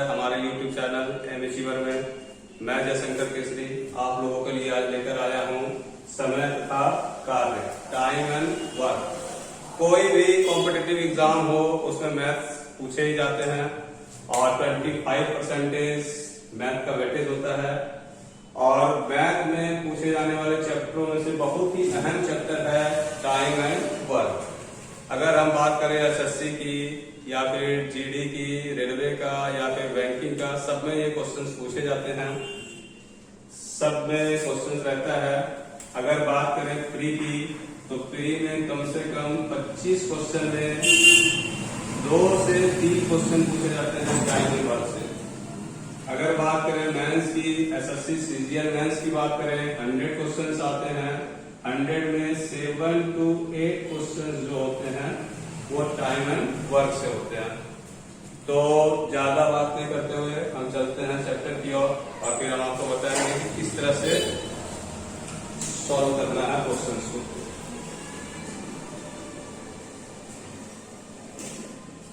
हमारे YouTube channel M achiever में। मैं जयशंकर केसरी आप लोगों के लिए आज लेकर आया हूँ समय तथा कार्य, टाइम एंड वर्क। कोई भी कॉम्पिटिटिव एग्जाम हो उसमें मैथ्स पूछे ही जाते हैं और 25% मैथ का वेटेज होता है। और मैथ में पूछे जाने वाले चैप्टरों में से बहुत ही अहम चैप्टर है टाइम एंड वर्क। अगर हम बात करें एसएससी की या फिर जीडी की, रेलवे का या फिर बैंकिंग का, सब में ये क्वेश्चंस पूछे जाते हैं, सब में क्वेश्चंस रहता है। अगर बात करें प्री की, तो प्री में कम से कम 25 क्वेश्चन में 2 से 3 क्वेश्चन पूछे जाते हैं टाइम एंड वर्क से। अगर बात करें मेंस की, एसएससी सीजीएल मेंस की बात करें, 100 क्वेश्चंस आते हैं। 100 में 7 to 8 क्वेश्चंस जो होते हैं वो टाइम एंड वर्क से होते हैं। तो ज्यादा बात नहीं करते हुए हम चलते हैं चैप्टर की ओर और फिर हम आपको बताएंगे कि किस तरह से सॉल्व करना है क्वेश्चंस को।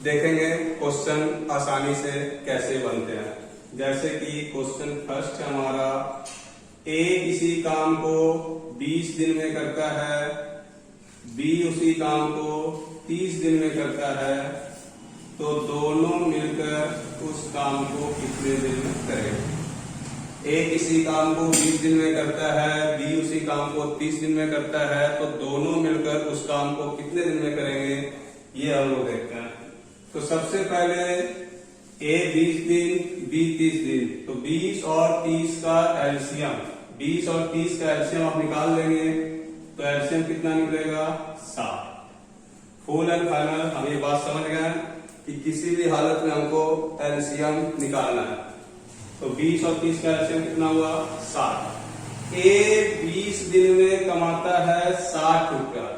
देखेंगे क्वेश्चन आसानी से कैसे बनते हैं। जैसे कि क्वेश्चन फर्स्ट है हमारा, ए किसी काम को 20 दिन में करता है, बी उसी काम को 30 दिन में करता है, तो दोनों मिलकर उस काम को कितने दिन में करेंगे। ए किसी काम को 20 दिन में करता है, बी उसी काम को 30 दिन में करता है, तो दोनों मिलकर उस काम को कितने दिन में करेंगे, ये हम लोग देखते हैं। तो सबसे पहले ए 20 दिन, बी 30 दिन, तो 20 और 30 का एलसीएम, 20 और 30 का एलसीएम आप निकाल लेंगे तो एलसीएम कितना निकलेगा, 7। फुल एंड फाइनल हम ये बात समझ गए कि किसी भी हालत में हमको एलसीएम निकालना है। तो 20 और 30 का एलसीएम कितना हुआ, 60। ए 20 दिन में कमाता है 60 रुपया,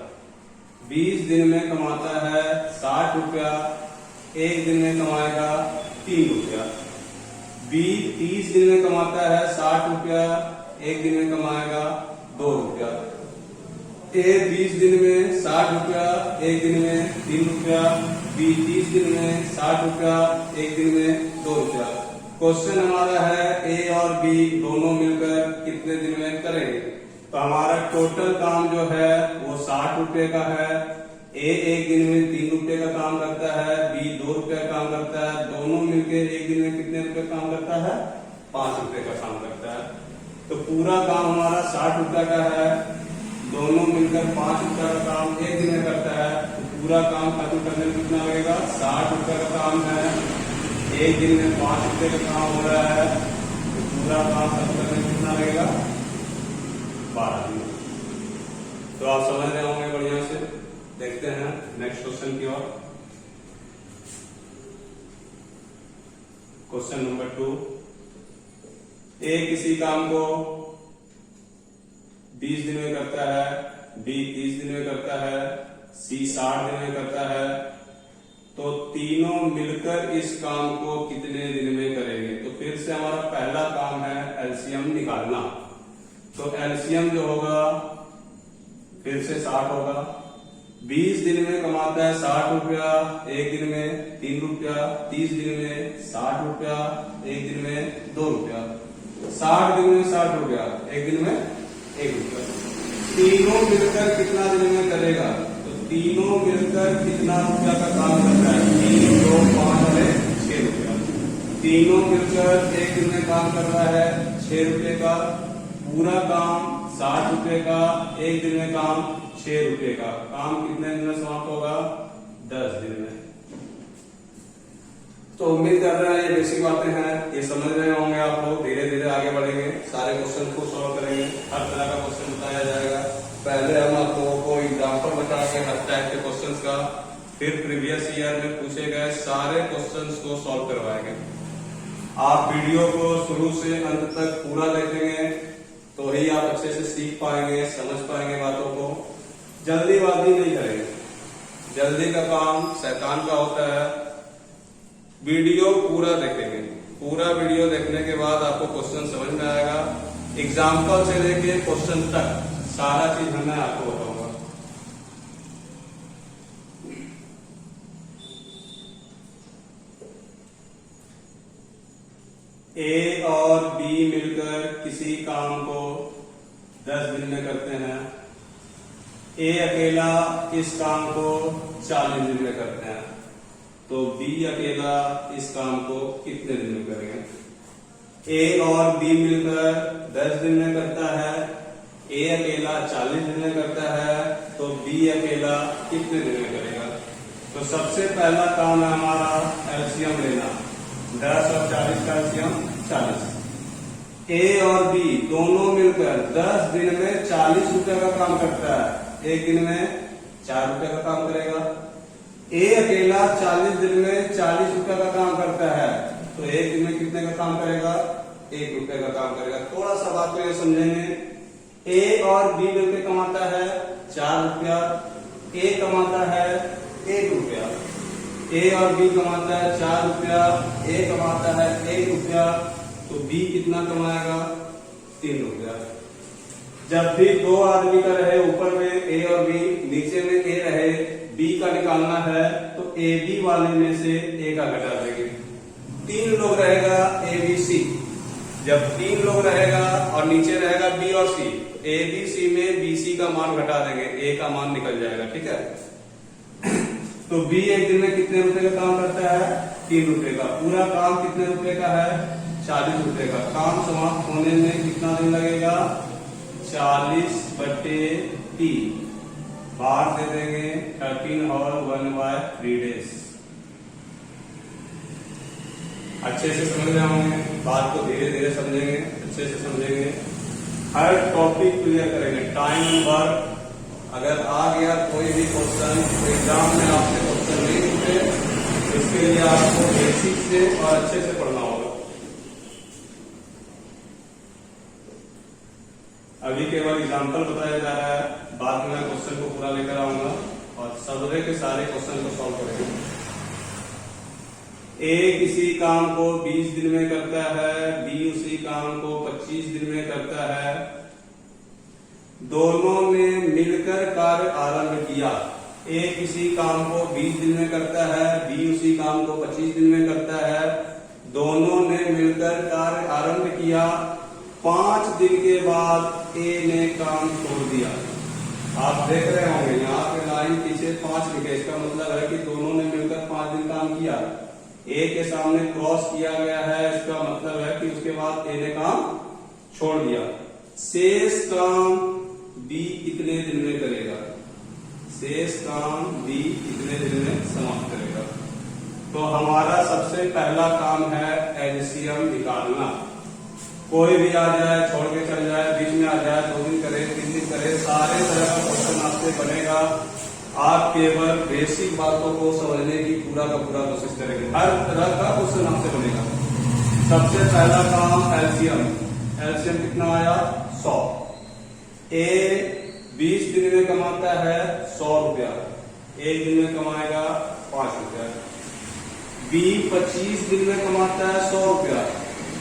20 दिन में कमाता है 60 रुपया, एक दिन में कमाएगा 3 रुपया। बी 30 दिन में कमाता है 60 रुपया, एक दिन में कमाएगा 2 रुपया। ए 20 दिन में 60 रुपया, एक दिन में 3 रुपया, बी 30 दिन में 60 रुपया, एक दिन में 2 रुपया। क्वेश्चन हमारा है ए और बी दोनों मिलकर कितने दिन में करेंगे। तो हमारा टोटल काम जो है वो 60 रुपए का है। ए एक दिन में 3 रुपए का काम करता है, बी 2 रुपए का काम करता है, दोनों मिलकर एक दिन में कितने रुपए काम करता है, 5 रुपए का काम करता है। तो पूरा काम हमारा 60 रुपए का है, दोनों मिलकर 5 रुपए का काम एक दिन में करता है। तो पूरा काम खत्म करने में कितना लगेगा, 60 रुपए का काम है, एक दिन में 5 रुपए का काम हो रहा है, तो पूरा काम खत्म करने में कितना लगेगा, 12 दिन। तो आप समझ रहे होंगे बढ़िया से। देखते हैं नेक्स्ट क्वेश्चन की ओर। क्वेश्चन नंबर 2, ए किसी काम को 20 दिन में करता है, बी 30 दिन में करता है, सी 60 दिन में करता है, तो तीनों मिलकर इस काम को कितने दिन में करेंगे। तो फिर से हमारा पहला काम है एलसीएम निकालना। तो एलसीएम जो होगा फिर से 60 होगा। 20 दिन में कमाता है 60 रुपया, एक दिन में 3 रुपया, 30 दिन में 60 रुपया, एक दिन में 2 रुपया, 60 दिन में 60 रुपया, एक दिन में 1 रुपया। तीनों मिलकर कितना दिन में करेगा। तो तीनों मिलकर कितना रुपया का काम करता है, 3, 2, 5 और 6 रुपया। तीनों मिलकर एक दिन में काम कर रहा है 6 रुपये का। पूरा काम 60 रुपये का, एक दिन में काम 6 रुपये का। काम कितने दिन में समाप्त होगा, 10 दिन में। तो उम्मीद कर रहे हैं ये बेसिक बातें हैं, ये समझ रहे होंगे आप लोग। धीरे धीरे आगे बढ़ेंगे, सारे क्वेश्चन को सॉल्व करेंगे, हर तरह का क्वेश्चन बताया जाएगा। पहले हम आप लोगों को एग्जाम्पल बताएंगे हर टाइप के क्वेश्चन का, फिर प्रीवियस ईयर में पूछे गए सारे क्वेश्चन को सॉल्व करवाएंगे। आप वीडियो को शुरू से अंत तक पूरा देखेंगे तो ही आप अच्छे से सीख पाएंगे, समझ पाएंगे बातों को। जल्दीबाजी नहीं करेंगे, जल्दी का काम शैतान का होता है। वीडियो पूरा देखेंगे, पूरा वीडियो देखने के बाद आपको क्वेश्चन समझ में आएगा। एग्जाम्पल से लेके क्वेश्चन तक सारा चीज मैं आपको बताऊंगा। ए और बी मिलकर किसी काम को 10 दिन में करते हैं, ए अकेला इस काम को 40 दिन में करते हैं, तो बी अकेला इस काम को कितने दिन में करेंगे? ए और बी मिलकर 10 दिन में करता है, ए अकेला 40 दिन में करता है, तो बी अकेला कितने दिन में करेगा? तो सबसे पहला काम है हमारा एलसीएम लेना, 10 और 40 का एलसीएम 40। ए और बी दोनों मिलकर 10 दिन में 40 रुपए का काम करता है, एक दिन में 4 रुपए का काम करेगा। ए अकेला 40 दिन में 40 रुपए का काम करता है, तो एक दिन में कितने का काम करेगा? 1 रुपए का काम करेगा। थोड़ा सा बात को ये समझेंगे, ए और बी मिलकर कमाता है 4 रुपया, ए कमाता है 1 रुपया, ए और बी कमाता है 4 रुपया, ए कमाता है 1 रुपया, तो बी कितना कमाएगा? 3 रुपया। जब भी 2 आदमी का रहे ऊपर में ए और बी, नीचे में ए रहे, बी का निकालना है, तो ए बी वाले में से ए का घटा देंगे। 3 लोग रहेगा ए बी सी, जब 3 लोग रहेगा और नीचे रहेगा बी और सी, तो ए बी सी में बी सी का मान घटा देंगे, ए का मान निकल जाएगा, ठीक है। तो बी एक दिन में कितने रुपए का काम करता है? 3 रुपए का। पूरा काम कितने रुपए का है? 40 रुपए का। काम समाप्त होने में कितना दिन लगेगा? 40/3 बाहर दे देंगे 13 और 1/3 days। अच्छे से समझ रहे होंगे, बात को धीरे धीरे समझेंगे, अच्छे से समझेंगे, हर टॉपिक क्लियर करेंगे। टाइम एंड वर्क अगर आ गया कोई भी क्वेश्चन, तो एग्जाम में आपसे क्वेश्चन नहीं पूछे, इसके लिए आपको बेसिक से और अच्छे से पढ़ना होगा। अभी केवल एग्जाम्पल बताया जा रहा है, बाद में मैं क्वेश्चन को पूरा लेकर आऊंगा और सारे के सारे क्वेश्चन को सॉल्व करेंगे। ए किसी काम को 20 दिन में करता है, बी उसी काम को 25 दिन में करता है, दोनों ने मिलकर कार्य आरंभ किया। ए किसी काम को 20 दिन में करता है, बी उसी काम को 25 दिन में करता है, दोनों ने मिलकर कार्य आरंभ किया। 5 दिन के बाद ए ने काम छोड़ दिया। आप देख रहे होंगे यहाँ पे लाइन पीछे 5 लिखे, इसका मतलब है कि दोनों ने मिलकर 5 दिन काम किया। ए के सामने क्रॉस किया गया है, इसका मतलब है कि उसके बाद ए ने काम छोड़ दिया। शेष काम बी कितने दिन में करेगा? शेष काम बी कितने दिन में समाप्त करेगा? तो हमारा सबसे पहला काम है एलसीएम निकालना। कोई भी आ जाए, छोड़ के चल जाए, बीच में आ जाए, 2 दिन करे, 3 दिन करे, सारे तरह का क्वेश्चन आपसे बनेगा। आप केवल बेसिक बातों को समझने की पूरा का पूरा कोशिश करेंगे, हर तरह का क्वेश्चन आपसे बनेगा। सबसे पहला काम एलसीएम। एलसीएम कितना आया? 100। ए 20 दिन में कमाता है 100 रुपया, एक दिन में कमाएगा 5 रुपया। बी 25 दिन में कमाता है 100 रुपया,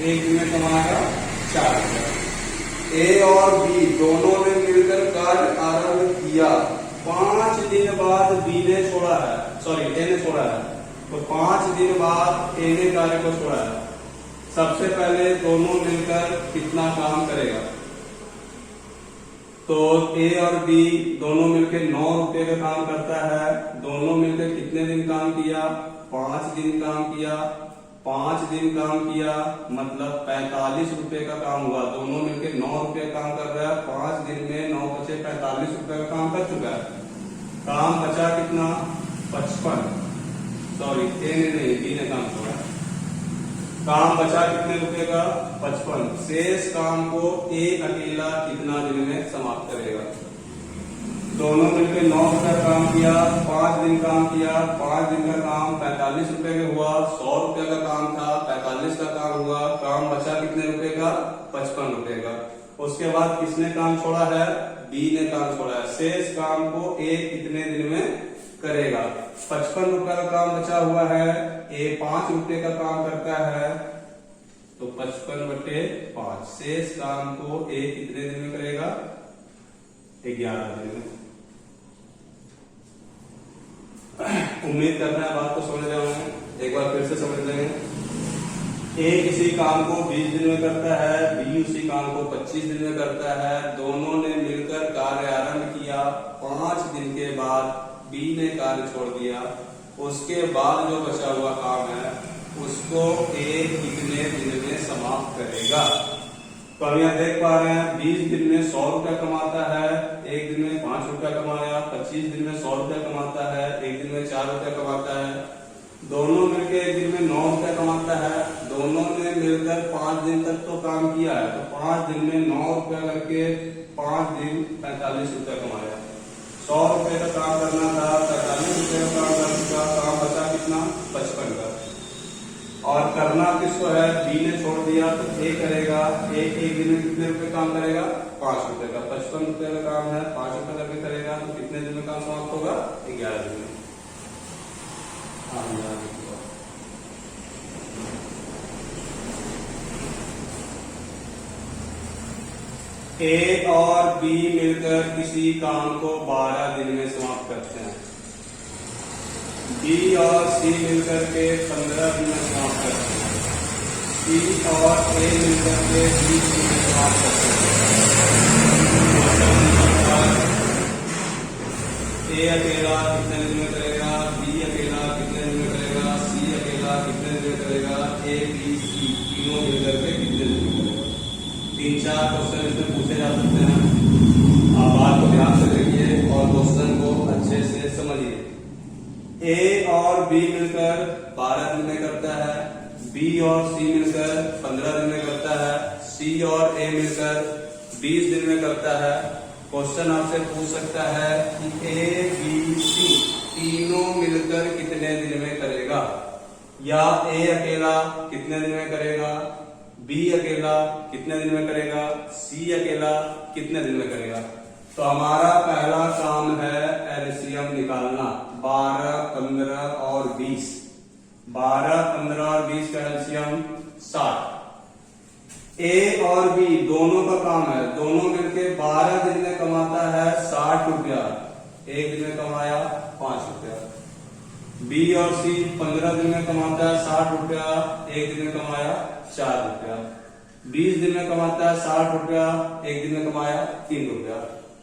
एक दिन में कमाएगा 4 रुपया। ए और बी दोनों ने मिलकर कार्य आरंभ किया। 5 दिन बाद बी ने छोड़ा है, सॉरी ए ने छोड़ा है, तो 5 दिन बाद ए ने कार्य को छोड़ा है। सबसे पहले दोनों मिलकर कितना काम करेगा? तो ए और बी दोनों मिलकर 9 रुपए का काम करता है। दोनों मिलकर कितने दिन काम किया? 5 दिन काम किया। 5 दिन काम किया मतलब 45 रुपए का काम हुआ। दोनों मिलकर 9 रुपए काम कर रहा है, 5 दिन में 9 बचे 45 रुपए का काम कर चुका है। काम बचा कितना? 55। सॉरी ए ने नहीं, बी ने काम छोड़ा। काम बचा कितने रुपए का? 55। शेष काम को ए अकेला कितना दिन में समाप्त करेगा? दोनों मिलकर 9 रुपए काम किया, 5 दिन काम किया, 5 दिन का काम 45 रुपए का हुआ। 100 रुपए का काम था, 45 का काम हुआ। काम बचा कितने रुपए का? 55 रुपए का। उसके बाद किसने काम छोड़ा है? बी ने काम छोड़ा है। शेष काम को ए कितने दिन में करेगा? 55 रुपए का काम बचा हुआ है, ए 5 रुपए का काम करता है, तो 55/5। शेष काम को ए कितने दिन में करेगा? 11 दिन में। उम्मीद करना है बात को समझ रहे होंगे, एक बार फिर से समझ लेंगे। ए किसी काम को 20 दिन में करता है, बी उसी काम को 25 दिन में करता है। दोनों ने मिलकर कार्य आरंभ किया। 5 दिन के बाद बी ने कार्य छोड़ दिया। उसके बाद जो बचा हुआ काम है उसको ए कितने दिन में समाप्त करेगा? तो हम यहाँ देख पा रहे हैं 20 दिन में 100 रुपया कमाता है, एक दिन में 5 रुपया कमाया। 25 दिन में 100 रुपया कमाता है, एक दिन में 4 रुपया कमाता है। दोनों मिलकर एक दिन में 9 रुपया कमाता है। दोनों ने मिलकर 5 दिन तक तो काम किया है, तो 5 दिन में 9 रुपया करके 5 दिन 45 रुपया कमाया। 100 रुपये का काम करना था, 45 रुपये का काम करने का काम बचा कितना? 55 का। और करना किसको है? बी ने छोड़ दिया, तो ए करेगा। एक दिन में कितने रुपए काम करेगा? 5 रुपए का। 55 रुपए का काम है, 5 रुपए करके करेगा, तो कितने दिन में काम समाप्त होगा? 11 दिन में। ए और बी मिलकर किसी काम को 12 दिन में समाप्त करते हैं। बी और सी मिलकर के 15 दिन में समाप्त करते हैं। सी और ए मिलकर के 20 दिन में समाप्त करते हैं। ए अकेला कितने दिन में करेगा? बी अकेला कितने दिन में करेगा? सी अकेला कितने दिन में करेगा? ए बी सी तीनों मिलकर के कितने दिन में करेगा? 3-4 क्वेश्चन इसमें पूछे जा सकते हैं। आप बात को ध्यान से देखिए और क्वेश्चन को अच्छे से समझिए। ए और बी मिलकर 12 दिन में करता है, बी और सी मिलकर 15 दिन में करता है, सी और ए मिलकर 20 दिन में करता है। क्वेश्चन आपसे पूछ सकता है कि ए बी सी तीनों मिलकर कितने दिन में करेगा? या ए अकेला कितने दिन में करेगा, बी अकेला कितने दिन में करेगा, सी अकेला कितने दिन में करेगा? तो हमारा पहला काम है एलसीएम निकालना। 12, 15 और 20। 12, 15 और 20 का एलसीएम 60। ए और बी दोनों का काम है, दोनों मिलके 12 दिन में कमाता है 60 रुपया। एक दिन में कमाया 5 रुपया। बी और सी 15 दिन में कमाता है 60 रुपया, एक दिन में कमाया 4 रुपया। 20 दिन में कमाता है 60 रुपया, एक दिन में कमाया 3 रुपया।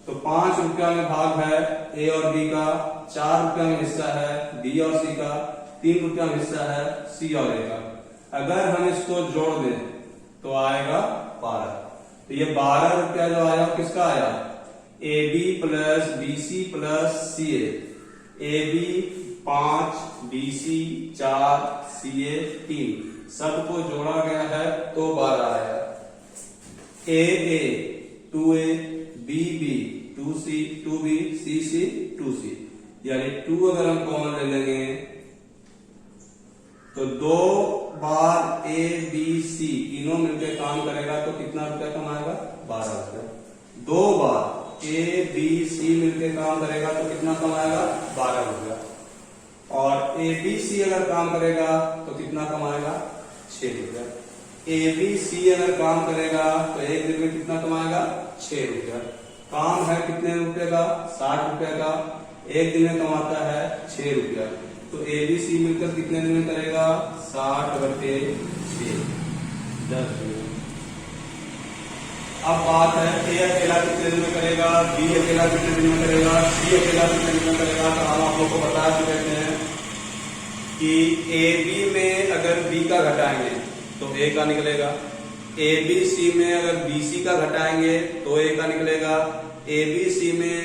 तो 5 रुपया में भाग है ए और बी का, 4 रुपया में हिस्सा है बी और सी का, 3 रुपया में हिस्सा है सी और ए का। अगर हम इसको जोड़ दें तो आएगा 12। तो ये 12 रुपया जो आया किसका आया? A B plus B C plus C A B 5, B C 4, C A 3, सबको जोड़ा गया है तो 12 आया। ए 2a, B 2c, 2b, c 2c, यानी 2 अगर हम कॉमन ले लेंगे तो 2 बार ए बी सी तीनों मिलकर काम करेगा तो कितना रुपया कमाएगा? 12 रुपया। 2 बार ए बी सी मिलकर काम करेगा तो कितना कमाएगा? 12 रुपया। और ए बी सी अगर काम करेगा तो कितना कमाएगा? 6 रुपया। ए बी सी अगर काम करेगा तो एक दिन में कितना कमाएगा? 6 रुपया। काम है कितने रुपए का? 60 रुपए का। एक दिन में कमाता है 6 रुपया। तो ए बी सी मिलकर कितने दिन में करेगा? 60/6, 10 दिन। अब बात है ए अकेला कितने दिन में करेगा, बी अकेला कितने दिन में करेगा, सी अकेला कितने दिन में करेगा। तो हम आप लोग को बता चुके हैं कि ए बी में अगर बी का घटाएंगे तो ए का निकलेगा, ए बी सी में अगर बी सी का घटाएंगे तो ए का निकलेगा, ए बी सी में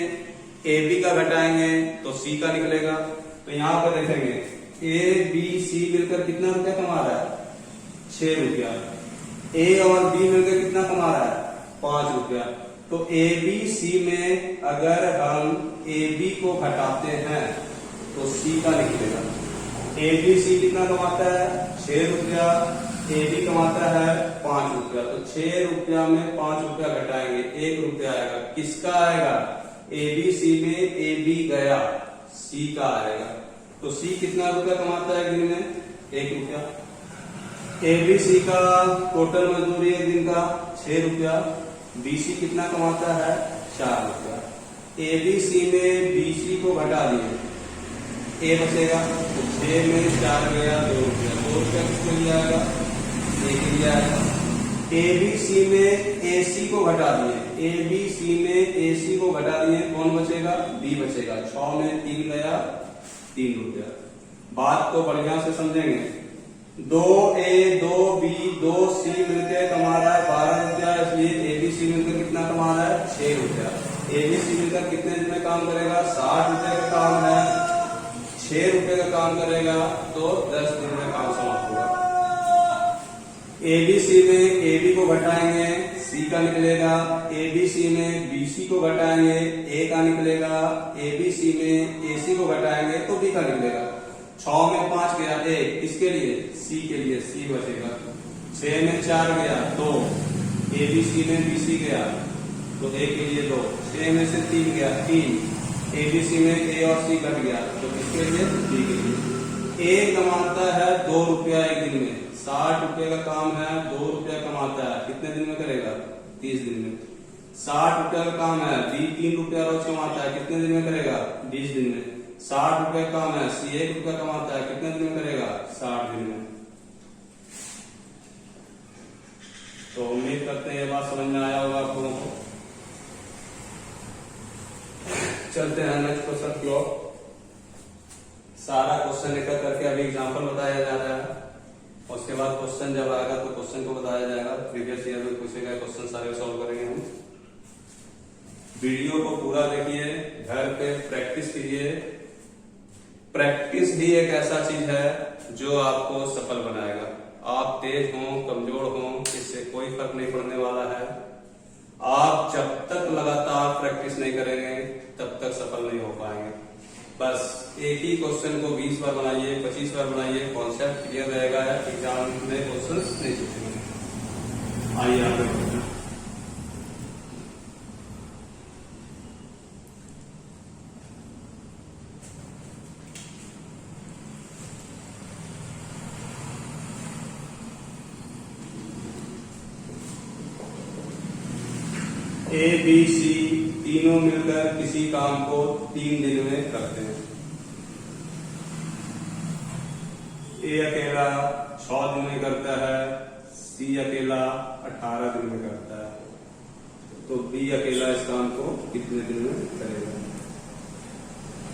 ए बी का घटाएंगे तो सी का निकलेगा। तो यहां पर देखेंगे ए बी सी मिलकर कितना रुपया कमा रहा है? 6 रुपया। ए और बी मिलकर कितना कमा रहा है? 5 रुपया। तो ए बी सी में अगर हम ए बी को घटाते हैं तो सी का निकलेगा। ए बी सी कितना कमाता है? 6 रुपया। ए बी कमाता है 5 रुपया। तो 6 रुपया में 5 रुपया घटाएंगे, 1 रुपया आएगा। किसका आएगा? ए बी सी में ए बी गया, सी का आएगा। तो सी कितना रुपया कमाता है एक दिन में? 1 रुपया। ए बी सी का टोटल मजदूरी एक दिन का 6 रुपया। बी सी कितना कमाता है? 4 रुपया। ए बी सी में बी सी को घटा दिए, ए बचेगा तो 6 में 4 गया 2 रुपया। 2 रुपया किसको मिल जाएगा? दिया है। एबीसी में एसी को घटा दिए, एबीसी में एसी को घटा दिए, कौन बचेगा? बी बचेगा। 6 में 3 गया, 3 रुपया। बात को बढ़िया से समझेंगे। 2A 2B 2C मिलकर कमा रहा है 12 रुपया, इसलिए एबीसी मिलकर कितना कमा रहा है? 6 रुपया। एबीसी मिलकर कितने दिन में काम करेगा? 60 रुपए का काम है, 6 रुपए का काम करेगा तो 10 दिन में काम समाप्त होगा। एबीसी में एबी को घटाएंगे, सी का निकलेगा। एबीसी में बीसी को घटाएंगे, ए का निकलेगा। एबीसी में एसी को घटाएंगे तो बी का निकलेगा। 6 में 5 गया, ए किसके लिए? सी के लिए, सी बचेगा। 6 में 4 गया, 2 एबीसी में बीसी गया तो ए के लिए 2। 6 में से 3 गया, 3 एबीसी में ए और सी कट गया तो किसके लिए? बी के लिए। ए कमाता है 2 रुपया एक दिन में, 60 रुपए का काम है, 2 रुपया कमाता है, कितने दिन में करेगा? 30 दिन में। 60 रुपया का काम है, बी 3 रुपया रोज कमाता है, कितने दिन में करेगा? 20 दिन में। 60 रुपए का काम है, सी 1 रुपया कमाता है, कितने दिन में करेगा? 60 दिन में। तो उम्मीद करते हैं ये बात समझ में आया होगा आप लोगों को। चलते हैं नेक्स्ट क्वेश्चन की ओर। सारा क्वेश्चन लेकर करके अभी एग्जांपल बताया जा रहा है, उसके बाद क्वेश्चन जब आएगा तो क्वेश्चन को बताया जाएगा। प्रीवियस ईयर में पूछे गए क्वेश्चन सारे सॉल्व करेंगे हम। वीडियो को पूरा देखिए, घर पे प्रैक्टिस कीजिए। प्रैक्टिस ही एक ऐसा चीज है जो आपको सफल बनाएगा। आप तेज हों कमजोर हों इससे कोई फर्क नहीं पड़ने वाला है। आप जब तक लगातार प्रैक्टिस नहीं करेंगे तब तक सफल नहीं हो पाएंगे। बस एक ही क्वेश्चन को 20 बार बनाइए, 25 बार बनाइए, कॉन्सेप्ट क्लियर रहेगा, एग्जाम में क्वेश्चन नहीं पूछेंगे। आइए आगे बढ़ते हैं। ए बी सी तीनों मिलकर किसी काम को 3 दिन में करते हैं। ए अकेला 6 दिन में करता है, सी अकेला 18 दिन में करता है, तो बी अकेला इस काम को कितने दिन में करेगा?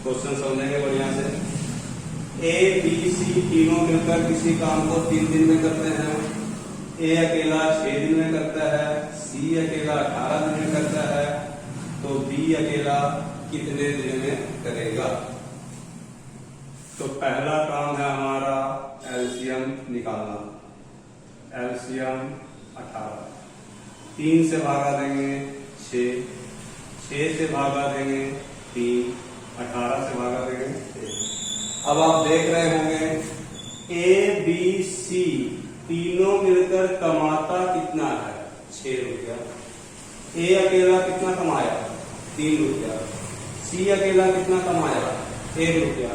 क्वेश्चन समझेंगे बढ़िया से। ए बी सी तीनों मिलकर किसी काम को 3 दिन में करते हैं। ए अकेला 6 दिन में करता है, सी अकेला 18 दिन में करता है, तो बी अकेला कितने दिन में करेगा? तो पहला काम है हमारा एलसीएम निकालना। एलसीएम 18, 3 से भागा देंगे 6, 6 से भागा देंगे 3, 18 से भागा देंगे 6। अब आप देख रहे होंगे ए बी सी तीनों मिलकर कमाता कितना है? 6 रुपया। ए अकेला कितना कमाया? 3 रुपया। सी अकेला कितना कमाया? 1 रुपया।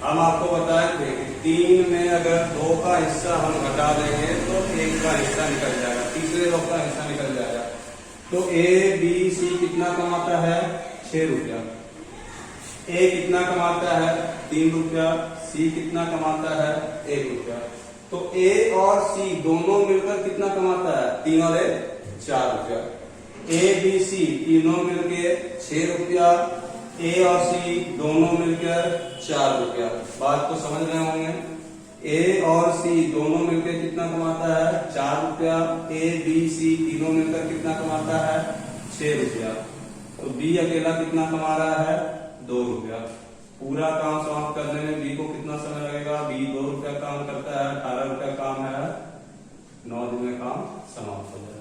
हम आपको बताए थे कि 3 में अगर 2 का हिस्सा हम घटा देंगे तो 1 का हिस्सा निकल जाएगा, तीसरे लोग का हिस्सा निकल जाएगा। तो ए बी सी कितना कमाता है? 6 रुपया। ए कितना कमाता है? 3 रुपया। सी कितना कमाता है? 1 रुपया। तो ए और सी दोनों मिलकर कितना कमाता है? 3 और 1 4 रुपया। ए बी सी तीनों मिलकर 6 रुपया, ए और सी दोनों मिलकर 4 रुपया। बात को समझ रहे होंगे। ए और सी दोनों मिलकर कितना कमाता है? 4 रुपया। ए बी सी तीनों मिलकर कितना कमाता है? 6 रुपया। तो बी अकेला कितना कमा रहा है? 2 रुपया। पूरा काम समाप्त करने में बी को कितना समय लगेगा? बी 2 रुपया काम करता है, 18 रुपया काम है, 9 दिन में काम समाप्त हो जाएगा।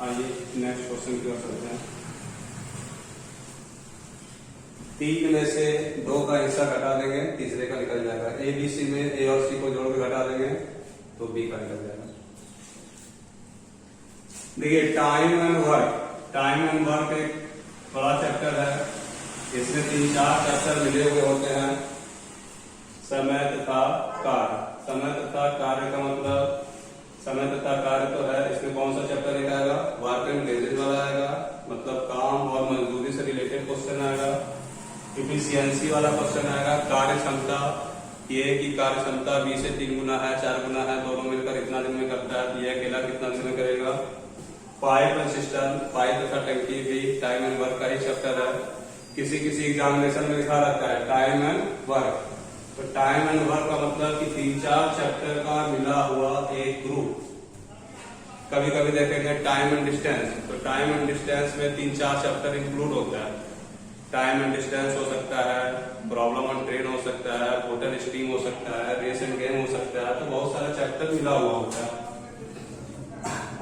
आइए नेक्स्ट क्वेश्चन की ओर चलते हैं। 3 में से 2 का हिस्सा घटा देंगे, तीसरे का निकल जाएगा। ए बी सी में ए और सी को जोड़ के घटा देंगे तो बी का निकल जाएगा। देखिए time and work, time and work एक बड़ा चैप्टर है। इसमें 3-4 चैप्टर मिले हुए होते हैं। समय तथा कार्य। समय तथा कार्य का मतलब समय तथा कार्य तो है, इसमें कौन सा चैप्टर एक आएगा? वर्क एंड वेजेज वाला आएगा, मतलब काम और मजदूरी से रिलेटेड क्वेश्चन आएगा। इफिशियंसी वाला क्वेश्चन आएगा, कार्य क्षमता कि ए की कार्य क्षमता बी से 3 गुना है, 4 गुना है, दोनों मिलकर इतना दिन में करता है, तो ये अकेला कितना दिन में करेगा। पाइप एंड सिस्टम, पाइप तथा टंकी भी टाइम एंड वर्क का ही चैप्टर है। किसी किसी एग्जामिनेशन में लिखा रहता है टाइम एंड वर्क, तो टाइम एंड वर्क का मतलब कि 3-4 चैप्टर का मिला हुआ एक ग्रुप। कभी कभी देखेंगे टाइम एंड डिस्टेंस, तो टाइम एंड डिस्टेंस में 3-4 चैप्टर इंक्लूड होता है। टाइम एंड डिस्टेंस हो सकता है, प्रॉब्लम ऑन ट्रेन हो सकता है, होटल स्ट्रीम हो सकता है, रेस एंड गेम हो सकता है, तो बहुत सारा चैप्टर मिला हुआ होता है।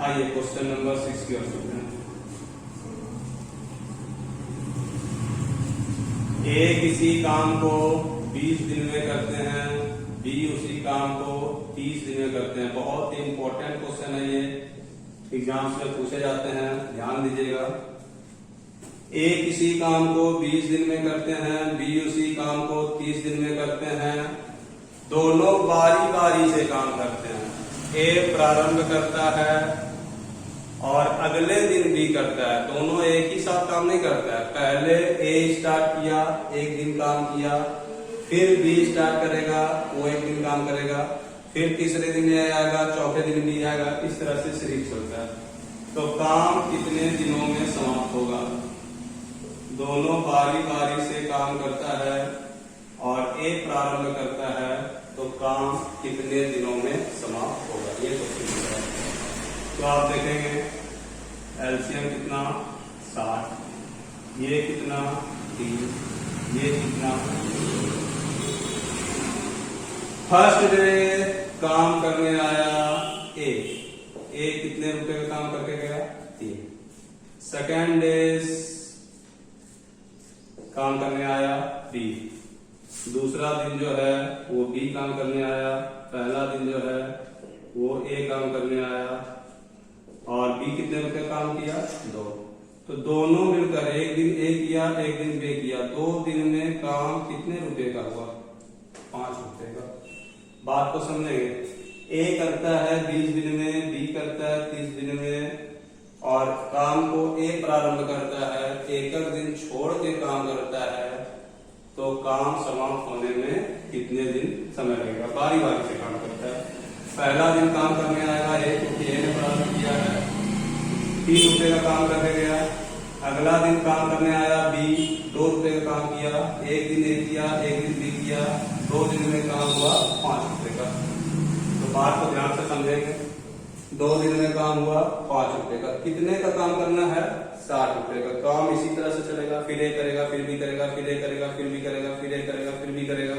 आइए क्वेश्चन नंबर 6 की ओर चलते हैं। ए किसी काम को 20 दिन में करते हैं, बी उसी काम को 30 दिन में करते हैं। बहुत ही इंपॉर्टेंट क्वेश्चन है ये, एग्जाम्स में पूछे जाते हैं, ध्यान दीजिएगा। ए किसी काम को 20 दिन में करते हैं, बी उसी काम को 30 दिन में करते हैं। दोनों बारी बारी से काम करते हैं। ए प्रारंभ करता है और अगले दिन बी करता है, दोनों एक ही साथ काम नहीं करता है। पहले ए स्टार्ट किया, एक दिन काम किया, फिर बी स्टार्ट करेगा, वो एक दिन काम करेगा, फिर तीसरे दिन ये आएगा, चौथे दिन बी आएगा, इस तरह से सीरीज चलता है। तो काम कितने दिनों में समाप्त होगा। दोनों बारी बारी से काम करता है और ए प्रारंभ करता है, तो काम कितने दिनों में समाप्त होगा, ये क्वेश्चन है। तो आप देखेंगे एलसीएम कितना 60, ये कितना 3, ये कितना। फर्स्ट डे काम करने आया ए कितने रुपए का काम करके गया 3। सेकेंड डे काम करने आया बी, दूसरा दिन जो है वो बी काम करने आया, पहला दिन जो है वो ए काम करने आया और बी कितने रुपए काम किया 2। तो दोनों मिलकर एक दिन ए किया, एक दिन बी किया, 2 दिन में काम कितने रुपए का हुआ 5 रुपए का। बात को समझेंगे, ए करता है 20 दिन में, बी करता है 30 दिन में और काम को ए प्रारंभ करता है, एक दिन छोड़ के काम करता है, तो काम समाप्त होने में कितने दिन समय लगेगा। बारी बारी से काम करता है। पहला दिन काम करने आएगा ए, क्योंकि ए ने प्रारंभ किया है, 3 रुपए का काम करके गया। अगला दिन काम करने आया बी, 2 रुपए का काम किया, एक दिन ए किया, एक दिन बी किया, 2 दिन में काम हुआ 5 रुपए का। तो बात को ध्यान से समझेंगे, 2 दिन में काम हुआ 5 रुपए का। कितने का काम करना है 60 रुपए का। काम इसी तरह से चलेगा, फिर ए करेगा, फिर बी करेगा, फिर ए करेगा, फिर बी करेगा, फिर ए करेगा, फिर बी करेगा।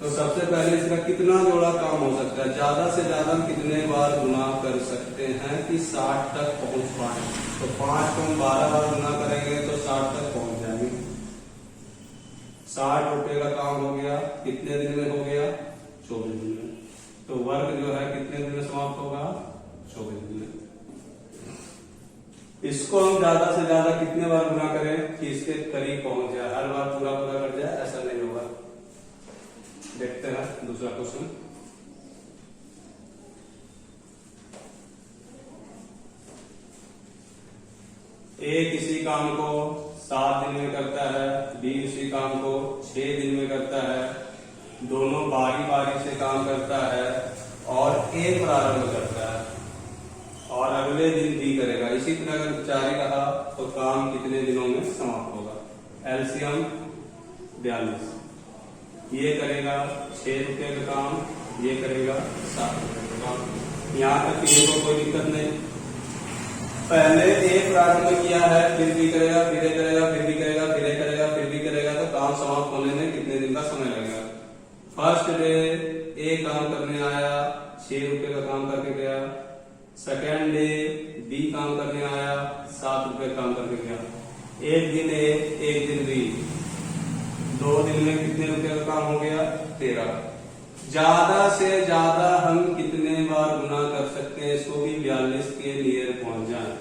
तो सबसे पहले इसका कितना जोड़ा काम हो सकता है, ज्यादा से ज्यादा कितने बार गुना कर सकते हैं कि 60 तक पहुंच पाए। तो 5 को हम 12 बार गुना करेंगे तो 60 तक पहुंच जाएंगे। 60 रुपए का काम हो गया, कितने दिन में हो गया 24 दिन में। तो वर्क जो है कितने दिन में समाप्त होगा 24 दिन में। इसको हम ज्यादा से ज्यादा कितने बार गुना करें कि इसके करीब पहुंच जाए, हर बार पूरा पूरा कर जाए, ऐसा नहीं होगा। देखते हैं दूसरा क्वेश्चन। ए किसी काम को 7 दिन में करता है, बी उसी काम को 6 दिन में करता है। दोनों बारी बारी से काम करता है और ए प्रारंभ करता है और अगले दिन बी करेगा। इसी तरह अगर जारी रहा तो काम कितने दिनों में समाप्त होगा। एलसीएम 42, ये करेगा 6 रुपए का काम, ये करेगा 7 रुपए का काम। यहाँ तक कि को कोई दिक्कत नहीं। पहले ए प्रारंभ किया है, फिर बी करेगा, फिर ए करेगा, फिर बी करेगा, फिर ए करेगा, फिर बी करेगा, तो काम समाप्त होने में कितने दिन का समय लगेगा। फर्स्ट डे ए काम करने आया, 6 रुपए का काम करके गया। सेकेंड डे बी काम करने आया, 7 रुपए काम करके गया। एक दिन ए, एक दिन बी, 2 दिन में कितने रुपए का काम हो गया 13। ज्यादा से ज्यादा हम कितने बार गुना कर सकते हैं, इसको भी 42 के नियर पहुंच जाए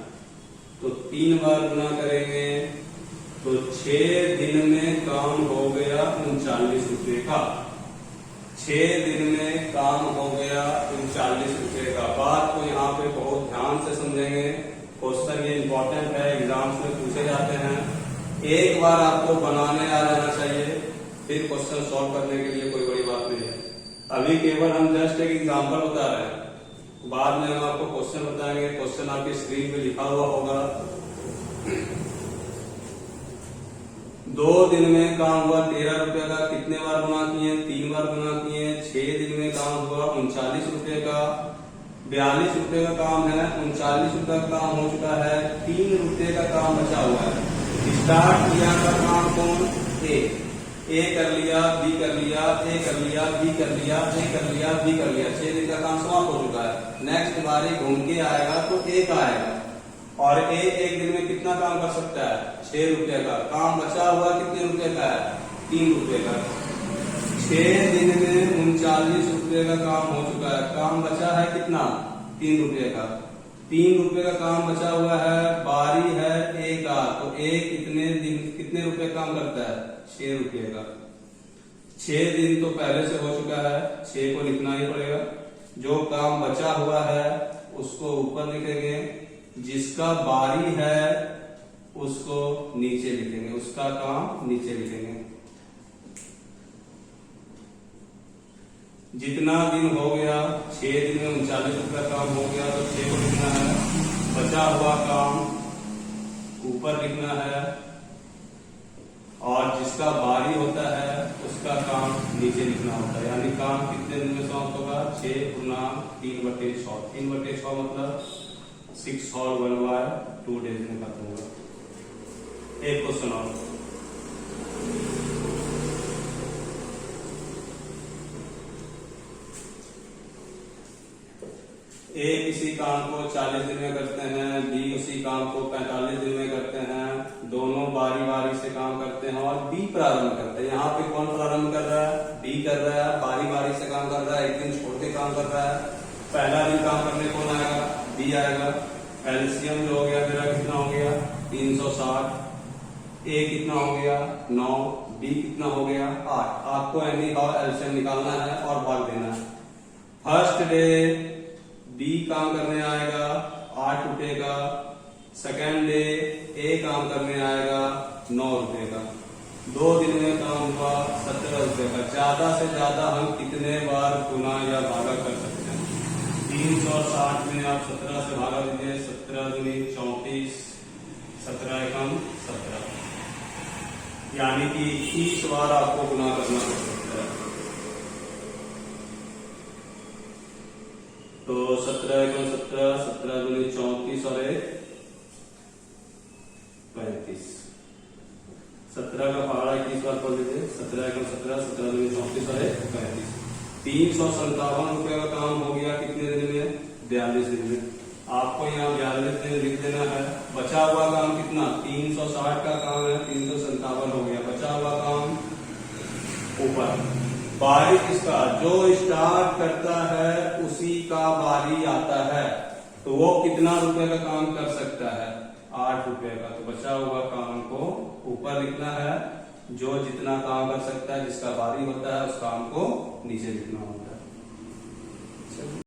तो 3 बार गुना करेंगे तो 6 दिन में काम हो गया 39 रुपए का। 6 दिन में काम हो गया 39 रुपए का। बात को यहाँ पे बहुत ध्यान से समझेंगे, क्वेश्चन ये इंपॉर्टेंट है, एग्जाम्स में पूछे जाते हैं। एक बार आपको बनाने आ जाना चाहिए, फिर क्वेश्चन सॉल्व करने के लिए कोई बड़ी बात नहीं है। अभी केवल हम जस्ट एक एग्जांपल बता रहे हैं, बाद में हम आपको क्वेश्चन बताएंगे। क्वेश्चन आपकी स्क्रीन पे लिखा हुआ होगा। 2 दिन में काम हुआ 13 रुपए का, कितने बार गुना किए? 3 बार गुना किए। 6 दिन में काम हुआ 39 रुपए का, 42 रुपए का काम है, 39 रुपए का काम हो चुका है, 3 रुपए का काम बचा हुआ है। स्टार्ट किया का काम कौन? ए कर लिया, बी कर लिया, ए कर लिया, बी कर लिया, ए कर लिया, बी कर लिया। 6 दिन का काम समाप्त हो चुका है। नेक्स्ट बारी घूम के आएगा तो ए का आएगा, और ए एक दिन में कितना काम कर सकता है? 6 रुपए का। काम बचा हुआ कितने रुपए का है? 3 रुपए का। 6 दिन में 39 रुपए का काम हो चुका है। काम बचा है कितना? 3 रुपए का। 3 रुपए का काम बचा हुआ है, बारी है ए का, तो ए कितने रुपए काम करता है? 6 रुपए का। 6 दिन तो पहले से हो चुका है, 6 को लिखना ही पड़ेगा। जो काम बचा हुआ है उसको ऊपर लिखेंगे, जिसका बारी है उसको नीचे लिखेंगे, उसका काम नीचे लिखेंगे। जितना दिन हो गया, 6 दिन में 39 रुपया काम हो गया, तो 6 को लिखना है। बचा हुआ काम ऊपर लिखना है, और जिसका बारी होता है उसका काम नीचे लिखना होता है। यानी काम कितने दिन में समाप्त होगा? 6 गुना 3/100। 3/100 मतलब 6 और 1/2 डेज में खत्म होगा। एक क्वेश्चन और। ए किसी काम को 40 दिन में करते हैं, बी उसी काम को 45 दिन में करते हैं। दोनों बारी बारी से काम करते हैं और बी प्रारंभ करते हैं। यहाँ पे कौन प्रारंभ कर रहा है? बी कर रहा है। बारी बारी से काम कर रहा है, एक दिन छोड़ के काम कर रहा है। पहला दिन काम करने कौन आएगा? बी आएगा। एलसीएम जो हो गया मेरा कितना हो गया? 360। ए कितना हो गया? 9। बी कितना हो गया? 8। आपको एनी हाउ एलसीएम निकालना है और भाग देना है। फर्स्ट डे बी काम करने आएगा 8 रुपए का। सेकेंड डे ए काम करने आएगा 9 रुपए का। 2 दिन में काम हुआ 17 रुपए का। ज्यादा से ज्यादा हम कितने बार गुना या भागा कर सकते हैं? 360 में आप 17 से भागा दीजिए। 17 दूनी 34, 17 एकम 17, यानी कि 30 बार आपको गुना करना पड़ सकता है। तो 17 एकम 17, 17 दूनी 34 और 1 35। 17 का पहाड़ा 21 बार पढ़ लीजिए। 17 एकम 17, 17 दूनी 34 और 1 35। 357 रुपए का काम हो गया कितने दिन में? 42 दिन में। आपको यहाँ 42 दिन लिख देना है। बचा हुआ काम कितना? 360 का काम है, 357 हो गया। बचा हुआ काम ऊपर। बारी किसका? जो स्टार्ट करता है उसी का बारी आता है, तो वो कितना रुपए का काम कर सकता है? 8 रुपए का। तो बचा हुआ काम को ऊपर लिखना है, जो जितना काम कर सकता है, जिसका बारी होता है, उस काम को नीचे लिखना होता है।